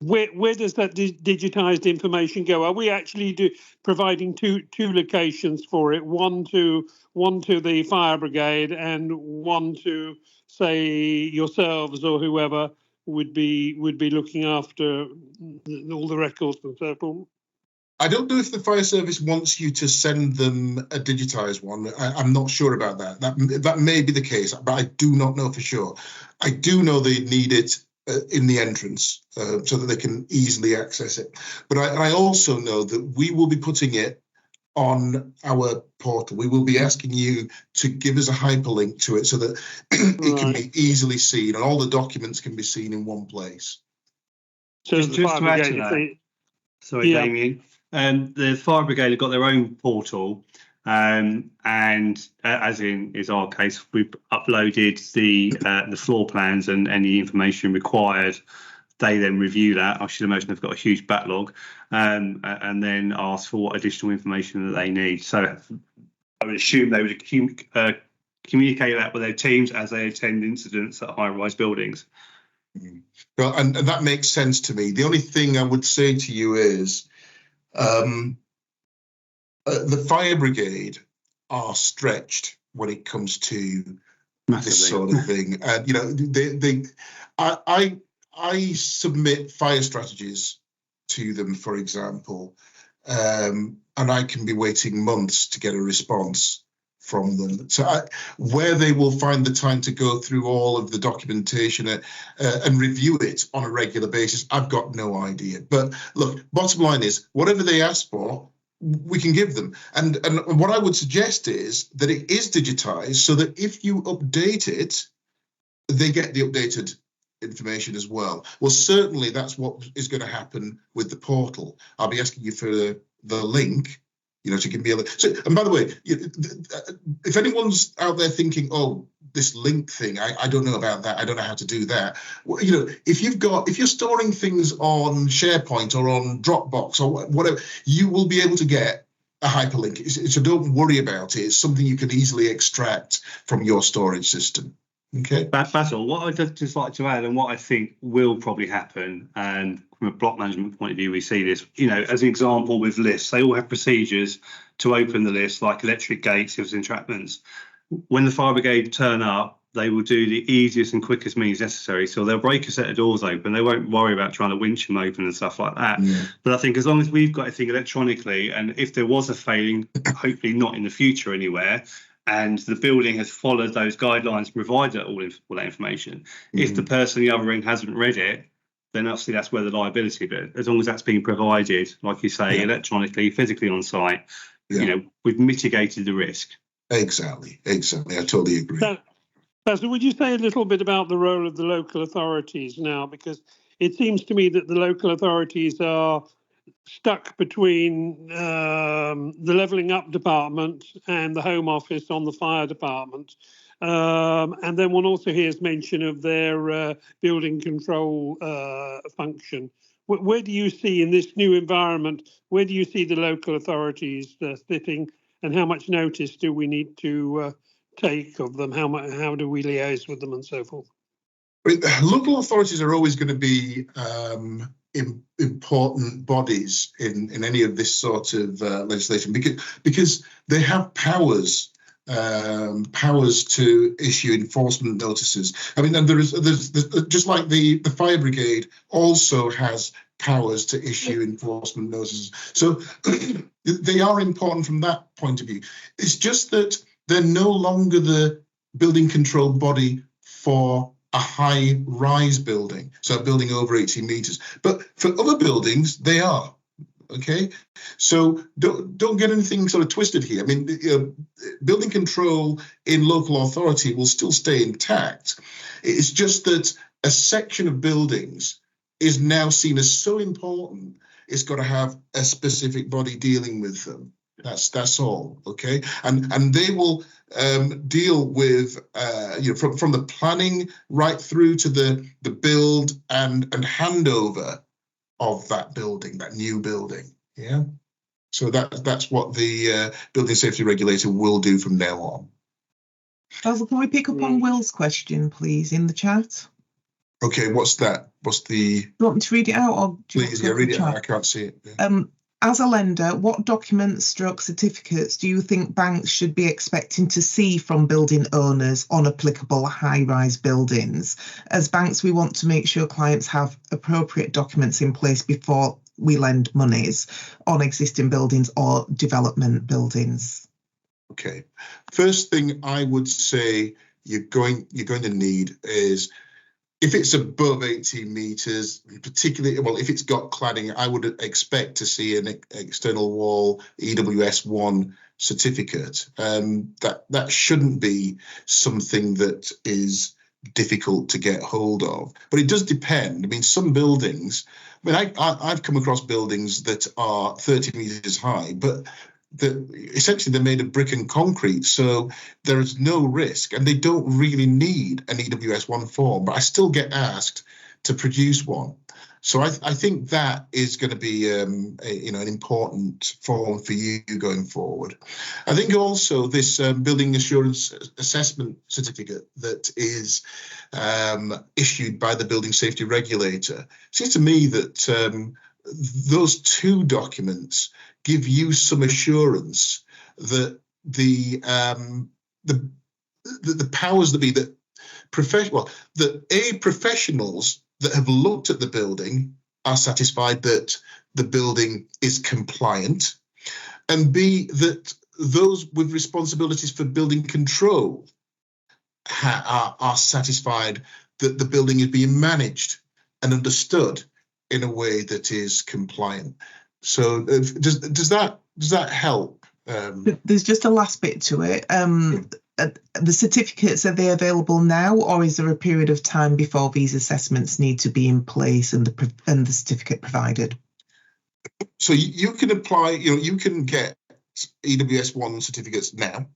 Where does that digitized information go? Are we actually providing two locations for it? One to the fire brigade and one to, say, yourselves or whoever would be looking after all the records and so forth? I don't know if the fire service wants you to send them a digitized one. I'm not sure about that. That may be the case, but I do not know for sure. I do know they need it in the entrance so that they can easily access it. But I also know that we will be putting it on our portal. We will be asking you to give us a hyperlink to it so that it can be easily seen and all the documents can be seen in one place. So just to add to that, sorry, Damien. The fire brigade have got their own portal, and as is our case, we've uploaded the floor plans and any information required. They then review that. I should imagine they've got a huge backlog, and then ask for what additional information that they need. So I would assume they would communicate that with their teams as they attend incidents at high-rise buildings. Well, and that makes sense to me. The only thing I would say to you is the fire brigade are stretched when it comes to this sort of thing. And you know, I submit fire strategies to them, for example, and I can be waiting months to get a response from them. So where they will find the time to go through all of the documentation and review it on a regular basis, I've got no idea. But look, bottom line is, whatever they ask for, we can give them. And what I would suggest is that it is digitized so that if you update it, they get the updated information as well. Well, certainly that's what is going to happen with the portal. I'll be asking you for the link, to give me a link. So, and by the way, if anyone's out there thinking, oh, this link thing, I don't know about that, I don't know how to do that. Well, if you're storing things on SharePoint or on Dropbox or whatever, you will be able to get a hyperlink. So don't worry about it. It's something you can easily extract from your storage system. Okay. Basil, what I'd just like to add, and what I think will probably happen, and from a block management point of view, we see this, as an example with lifts, they all have procedures to open the lifts, like electric gates, hoods, entrapments. When the fire brigade turn up, they will do the easiest and quickest means necessary. So they'll break a set of doors open. They won't worry about trying to winch them open and stuff like that. Yeah. But I think as long as we've got everything electronically, and if there was a failing, hopefully not in the future anywhere, and the building has followed those guidelines, provided all that information. Mm-hmm. If the person on the other end hasn't read it, then obviously that's where the liability bit. As long as that's being provided, like you say, electronically, physically on site, we've mitigated the risk. Exactly. I totally agree. So would you say a little bit about the role of the local authorities now? Because it seems to me that the local authorities are stuck between the levelling up department and the Home Office on the fire department. And then one also hears mention of their building control function. Where do you see in this new environment, where do you see the local authorities sitting, and how much notice do we need to take of them? How do we liaise with them and so forth? Local authorities are always going to be important bodies in any of this sort of legislation because they have powers to issue enforcement notices. I mean, and there's just like the fire brigade also has powers to issue enforcement notices. So they are important from that point of view. It's just that they're no longer the building control body for a high-rise building, so a building over 18 meters. But for other buildings, they are. Okay, so don't get anything sort of twisted here. I mean, building control in local authority will still stay intact. It's just that a section of buildings is now seen as so important, it's got to have a specific body dealing with them. That's all, okay? And they will deal with from the planning right through to the build and handover of that building, that new building. Yeah. So that's what the building safety regulator will do from now on. Basil, can we pick up on Will's question, please, in the chat? Okay, what's that? What's the... Do you want me to read it out? Or do you Please, yeah, read it out. I can't see it. Yeah. As a lender, what documents / certificates do you think banks should be expecting to see from building owners on applicable high-rise buildings? As banks, we want to make sure clients have appropriate documents in place before we lend monies on existing buildings or development buildings. Okay. First thing I would say you're going to need is, if it's above 18 metres, particularly, well, if it's got cladding, I would expect to see an external wall EWS1 certificate. That shouldn't be something that is difficult to get hold of, but it does depend. I mean, some buildings, I've come across buildings that are 30 metres high, but essentially they're made of brick and concrete, so there is no risk, and they don't really need an EWS1 form, but I still get asked to produce one. So I think that is going to be an important form for you going forward. I think also this building assurance assessment certificate that is issued by the building safety regulator, seems to me that those two documents give you some assurance that the powers that be, that professionals that have looked at the building are satisfied that the building is compliant, and B, that those with responsibilities for building control are satisfied that the building is being managed and understood in a way that is compliant. So does that help? There's just a last bit to it. The certificates, are they available now, or is there a period of time before these assessments need to be in place and the certificate provided? So you can apply, you can get EWS1 certificates now,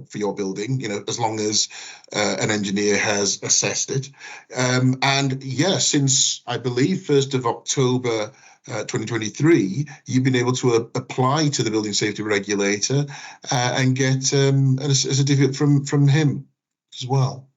for your building, as long as an engineer has assessed it. And yeah, since I believe 1st of October 2023, you've been able to apply to the building safety regulator and get a certificate from him as well.